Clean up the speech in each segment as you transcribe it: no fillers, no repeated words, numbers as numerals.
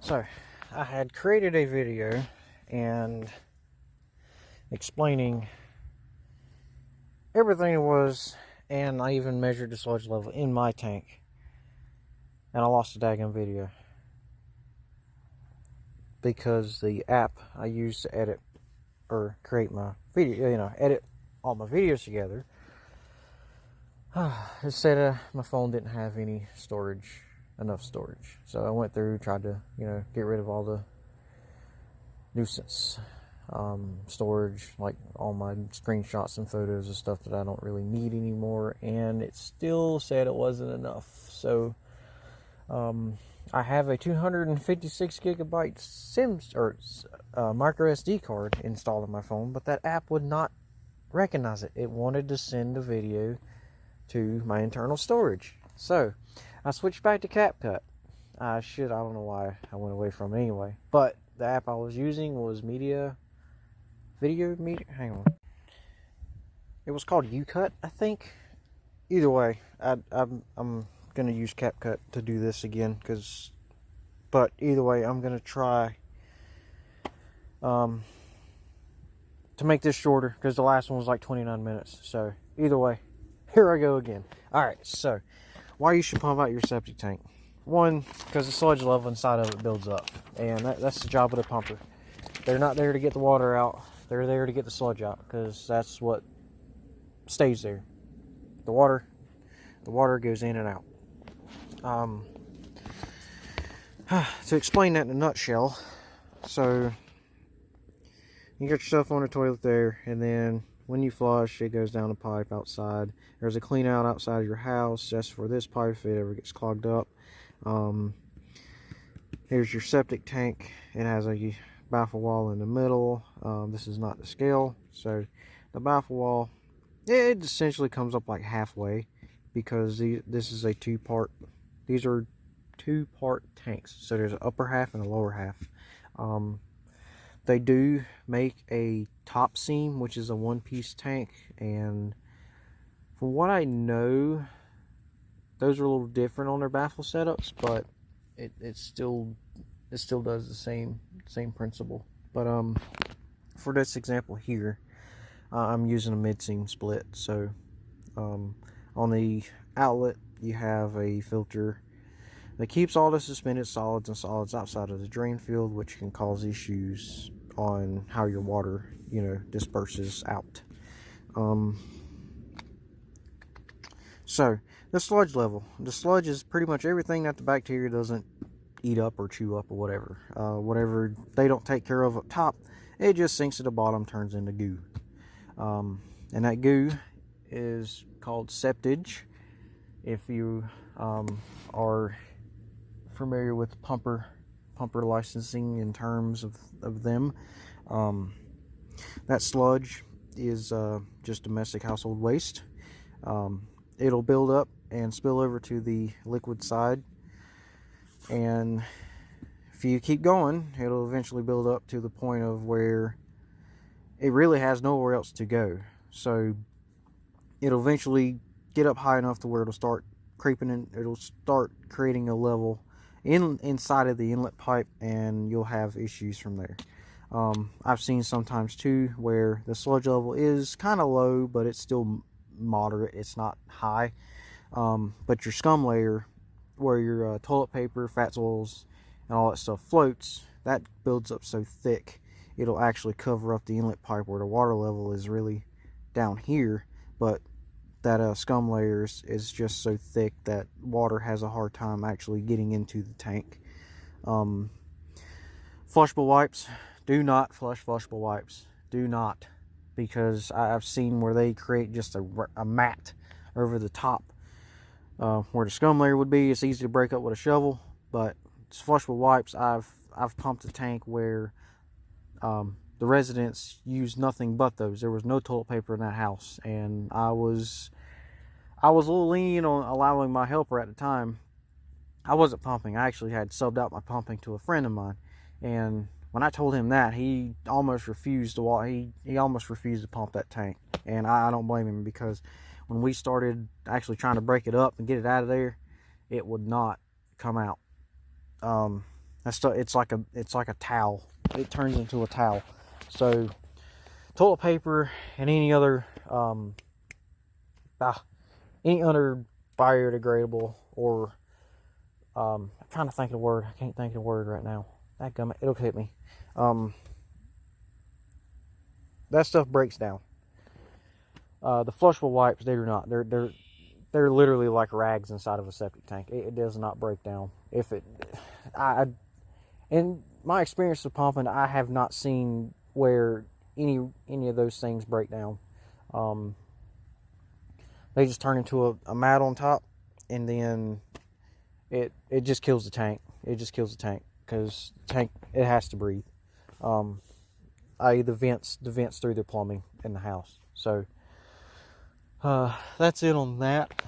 So, I had created a video and explaining everything it was, and I even measured the sludge level in my tank, and I lost the daggone video because the app I use to edit or create my video, edit all my videos together, it said my phone didn't have enough storage. So I went through, tried to, get rid of all the nuisance storage, like all my screenshots and photos of stuff that I don't really need anymore, and it still said it wasn't enough. So I have a 256 gigabyte micro SD card installed on my phone, but that app would not recognize it. It wanted to send the video to my internal storage. So I switched back to CapCut. I don't know why I went away from it anyway, but the app I was using was hang on. It was called UCut, I think. Either way, I'm going to use CapCut to do this again, but either way, I'm going to try to make this shorter, because the last one was like 29 minutes. So either way, here I go again. Alright, so why you should pump out your septic tank. One, because the sludge level inside of it builds up, and that's the job of the pumper. They're not there to get the water out, they're there to get the sludge out, because that's what stays there. The water goes in and out. To explain that in a nutshell, so you got yourself on the toilet there, and then when you flush, it goes down the pipe outside. There's a clean out outside of your house just for this pipe if it ever gets clogged up. Here's your septic tank. It has a baffle wall in the middle. This is not the scale, so the baffle wall, it essentially comes up like halfway, because this is a two-part. These are two-part tanks, so there's an upper half and a lower half. They do make a top seam, which is a one-piece tank, and from what I know, those are a little different on their baffle setups, but it still does the same principle. But for this example here, I'm using a mid-seam split. So on the outlet, you have a filter that keeps all the suspended solids and solids outside of the drain field, which can cause issues on how your water, disperses out. So the sludge level. The sludge is pretty much everything that the bacteria doesn't eat up or chew up or whatever. Whatever they don't take care of up top, it just sinks to the bottom, turns into goo. And that goo is called septage. If you are familiar with pumper licensing in terms of them, that sludge is just domestic household waste. It'll build up and spill over to the liquid side, and if you keep going, it'll eventually build up to the point of where it really has nowhere else to go. So it'll eventually get up high enough to where it'll start creeping in. It'll start creating a level inside of the inlet pipe, and you'll have issues from there. I've seen sometimes too where the sludge level is kind of low, but it's still moderate. It's not high. But your scum layer, where your toilet paper, fats, oils, and all that stuff floats, that builds up so thick it'll actually cover up the inlet pipe where the water level is really down here, but that scum layer is just so thick that water has a hard time actually getting into the tank. Flushable wipes, do not flush flushable wipes. Do not, because I've seen where they create just a mat over the top where the scum layer would be. It's easy to break up with a shovel, but it's flushable wipes. I've pumped a tank where the residents used nothing but those. There was no toilet paper in that house, and I was a little lenient on allowing my helper at the time. I wasn't pumping. I actually had subbed out my pumping to a friend of mine, and when I told him that, he almost refused to he almost refused to pump that tank, and I don't blame him, because when we started actually trying to break it up and get it out of there, it would not come out. That stuff, it's like a towel. It turns into a towel. So toilet paper and any other biodegradable, or I'm trying to think of the word. I can't think of the word right now. It'll hit me. That stuff breaks down. The flushable wipes, they do not. They're literally like rags inside of a septic tank. It does not break down. In my experience of pumping, I have not seen where any of those things break down. They just turn into a mat on top, and then it just kills the tank. It just kills the tank, because the tank, it has to breathe. I.e. the vents through the plumbing in the house. So that's it on that.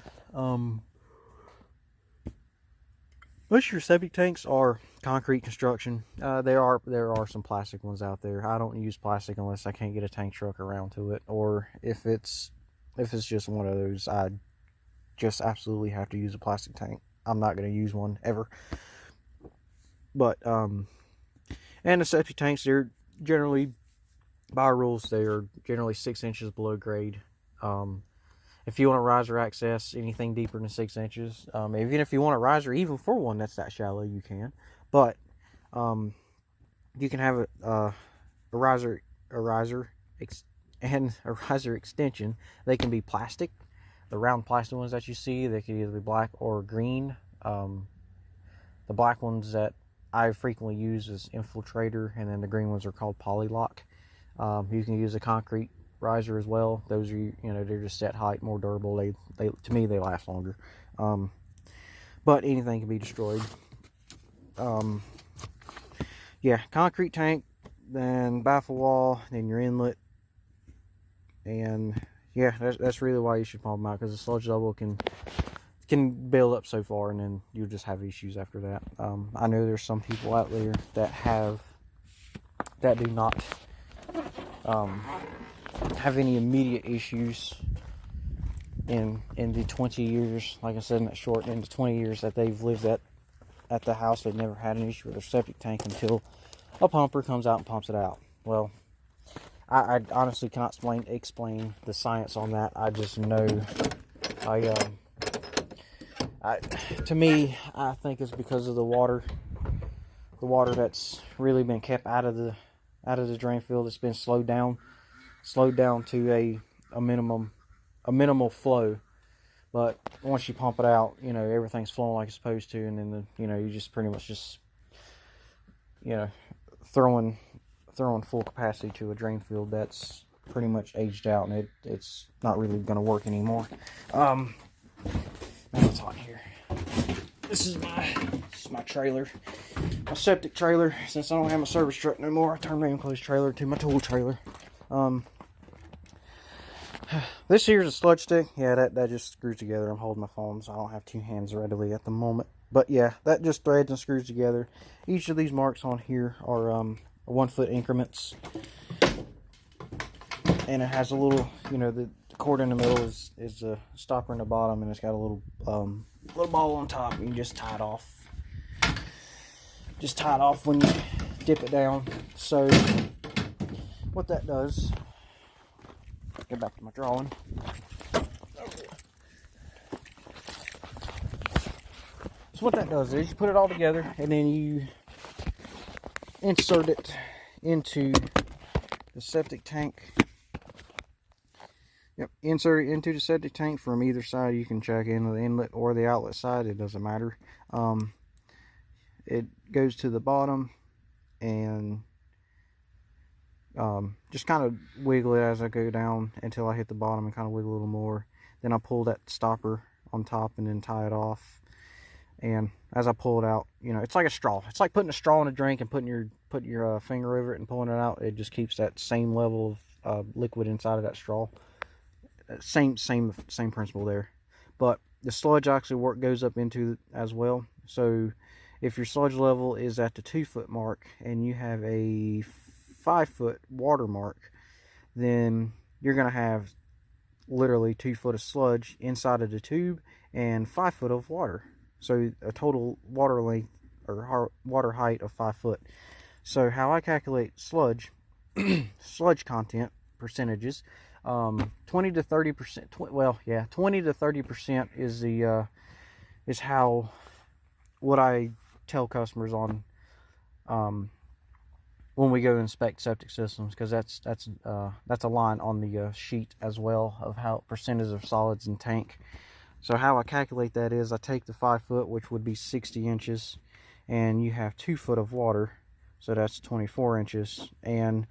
Most of your septic tanks are concrete construction. There are some plastic ones out there. I don't use plastic unless I can't get a tank truck around to it, or if it's just one of those, I just absolutely have to use a plastic tank. I'm not going to use one ever. But and the septic tanks, they're generally, by rules, they are generally 6 inches below grade. If you want a riser access anything deeper than 6 inches, even if you want a riser even for one that's that shallow, you can. But you can have a riser and a riser extension. They can be plastic. The round plastic ones that you see, they can either be black or green. The black ones that I frequently use is Infiltrator, and then the green ones are called Polylock. You can use a concrete riser as well. Those are, they're just set height, more durable. They to me, they last longer. But anything can be destroyed. Yeah, concrete tank, then baffle wall, then your inlet, and yeah, that's really why you should pump them out, because the sludge level can build up so far, and then you'll just have issues after that. I know there's some people out there that do not have any immediate issues in the 20 years, like I said, in that short, in the 20 years that they've lived at the house. They've never had an issue with their septic tank until a pumper comes out and pumps it out. Well, I honestly cannot explain the science on that. I just know, to me, I think it's because of the water that's really been kept out of the drain field. It's been slowed down to a minimal flow. But once you pump it out, everything's flowing like it's supposed to, and then you just pretty much just throwing full capacity to a drain field that's pretty much aged out, and it's not really going to work anymore. Man, it's hot in here. This is my trailer, my septic trailer. Since I don't have my service truck no more, I turned my enclosed trailer to my tool trailer. This here's a sludge stick. Yeah, that just screws together. I'm holding my phone, so I don't have two hands readily at the moment. But yeah, that just threads and screws together. Each of these marks on here are 1 foot increments, and it has a little, the cord in the middle is a stopper in the bottom, and it's got a little ball on top. You can just tie it off. Just tie it off when you dip it down. So what that does, get back to my drawing. So what that does is you put it all together, and then you insert it into the septic tank. Yep, insert it into the septic tank from either side. You can check in the inlet or the outlet side, it doesn't matter. It goes to the bottom, and just kind of wiggle it as I go down until I hit the bottom, and kind of wiggle a little more. Then I pull that stopper on top and then tie it off. And as I pull it out, it's like a straw. It's like putting a straw in a drink and putting your finger over it and pulling it out. It just keeps that same level of liquid inside of that straw. Same principle there. But the sludge actually goes up into it as well. So if your sludge level is at the 2 foot mark and you have a 5 foot water mark, then you're going to have literally 2 foot of sludge inside of the tube and 5 foot of water. So a total water length or water height of 5 foot. So how I calculate sludge sludge content percentages, 20 to 30%. Well, yeah, 20 to 30% is the is how what I tell customers on when we go inspect septic systems, because that's a line on the sheet as well of how percentage of solids in tank. So how I calculate that is I take the 5 foot, which would be 60 inches, and you have 2 foot of water, so that's 24 inches. And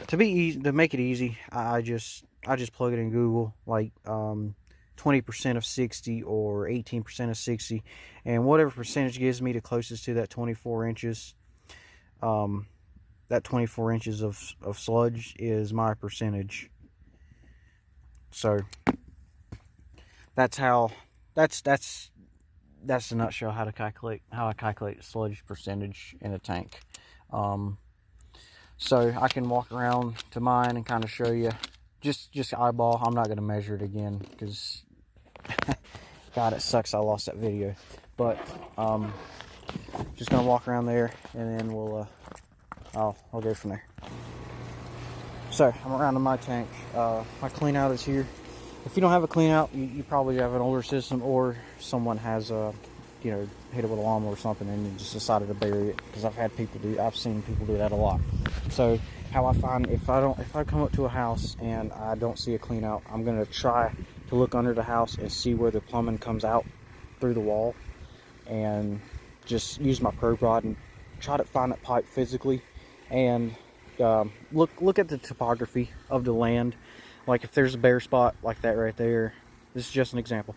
to make it easy, I just plug it in Google, like 20% of 60 or 18% of 60, and whatever percentage gives me the closest to that 24 inches. That 24 inches of sludge is my percentage. So that's the nutshell how I calculate sludge percentage in a tank. So I can walk around to mine and kind of show you, just eyeball. I'm not going to measure it again because God, it sucks I lost that video. But just gonna walk around there, and then I'll go from there. So I'm around to my tank. My clean out is here. If you don't have a clean out, you probably have an older system, or someone has hit it with a lawnmower or something and you just decided to bury it, because I've seen people do that a lot. So how I find, if I come up to a house and I don't see a clean out, I'm gonna try to look under the house and see where the plumbing comes out through the wall, and just use my probe rod and try to find that pipe physically, and look at the topography of the land. Like if there's a bare spot like that right there, this is just an example.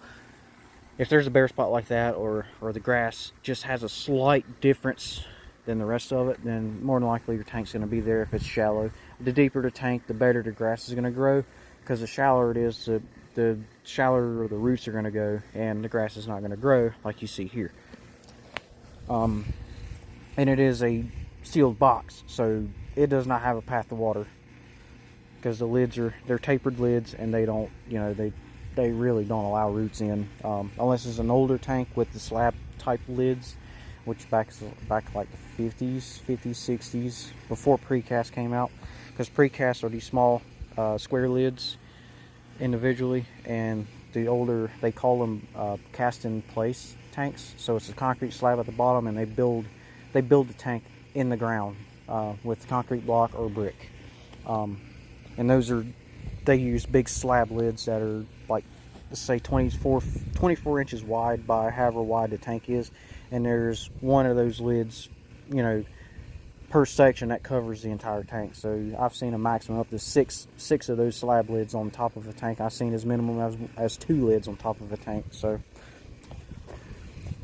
If there's a bare spot like that, or the grass just has a slight difference than the rest of it, then more than likely your tank's going to be there if it's shallow. The deeper the tank, the better the grass is going to grow, because the shallower it is, the shallower the roots are going to go, and the grass is not going to grow like you see here. And it is a sealed box, so it does not have a path to water, because the lids they're tapered lids, and they don't, they really don't allow roots in, unless it's an older tank with the slab type lids, which back like the 50s, 60s, before precast came out, because precast are these small square lids individually, and the older, they call them cast in place tanks. So it's a concrete slab at the bottom, and they build the tank in the ground with concrete block or brick, and they use big slab lids that are like, let's say 24 inches wide by however wide the tank is, and there's one of those lids per section that covers the entire tank. So I've seen a maximum up to six of those slab lids on top of a tank. I've seen as minimum as 2 lids on top of a tank. So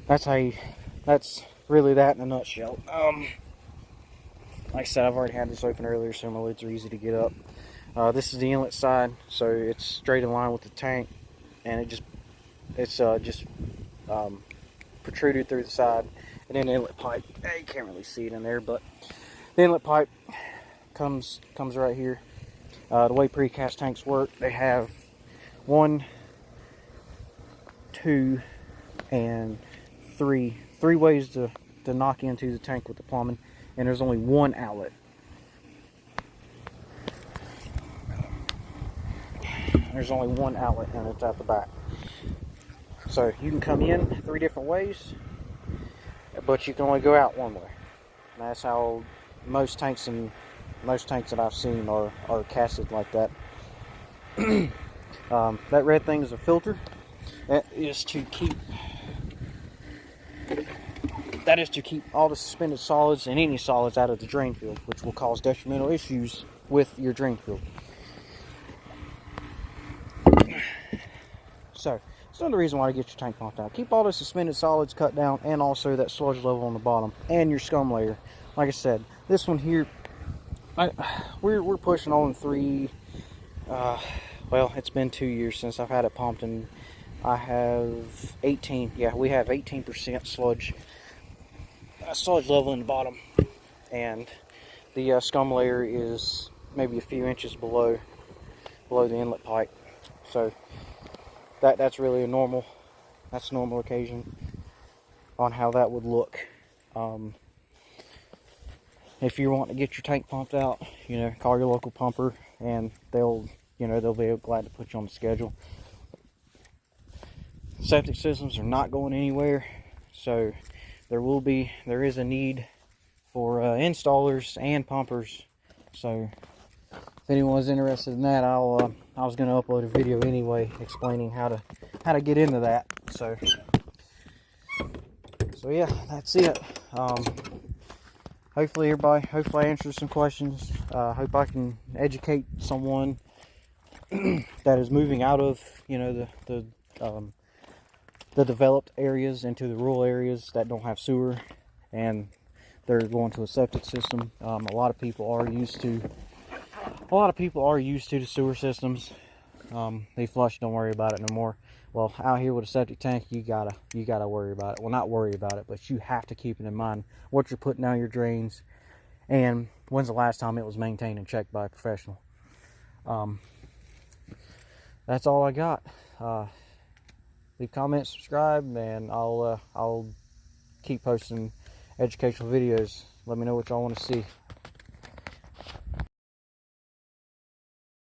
that's really that in a nutshell. Like I said, I've already had this open earlier, so my lids are easy to get up. This is the inlet side, so it's straight in line with the tank, and it's just protruded through the side. And then the inlet pipe, you can't really see it in there, but the inlet pipe comes right here. The way precast tanks work, they have 1, 2, and 3 ways to knock into the tank with the plumbing, and there's only 1 outlet. There's only 1 outlet, and it's at the back. So you can come in 3 different ways, but you can only go out 1 way. And that's how most tanks that I've seen are casted like that. That red thing is a filter. That is to keep all the suspended solids and any solids out of the drain field, which will cause detrimental issues with your drain field. So it's another reason why to get your tank pumped out. Keep all the suspended solids cut down, and also that sludge level on the bottom, and your scum layer. Like I said, this one here, we're pushing on 3. Well, it's been 2 years since I've had it pumped, and I have 18. Yeah, we have 18% sludge level in the bottom, and the scum layer is maybe a few inches below the inlet pipe. So that's really a normal occasion. on how that would look. If you want to get your tank pumped out, you know, call your local pumper, and they'll be glad to put you on the schedule. Septic systems are not going anywhere, so there is a need for installers and pumpers. So if anyone's interested in that, I was going to upload a video anyway explaining how to get into that. So yeah, that's it. Hopefully I answered some questions. Hope I can educate someone that is moving out of, you know, the developed areas into the rural areas that don't have sewer, and they're going to a septic system. A lot of people are used to the sewer systems. They flush, don't worry about it no more. Well, out here with a septic tank, you gotta worry about it. Well, not worry about it, but you have to keep it in mind what you're putting down your drains, and when's the last time it was maintained and checked by a professional. That's all I got. Leave comments, subscribe, and I'll keep posting educational videos. Let me know what y'all want to see.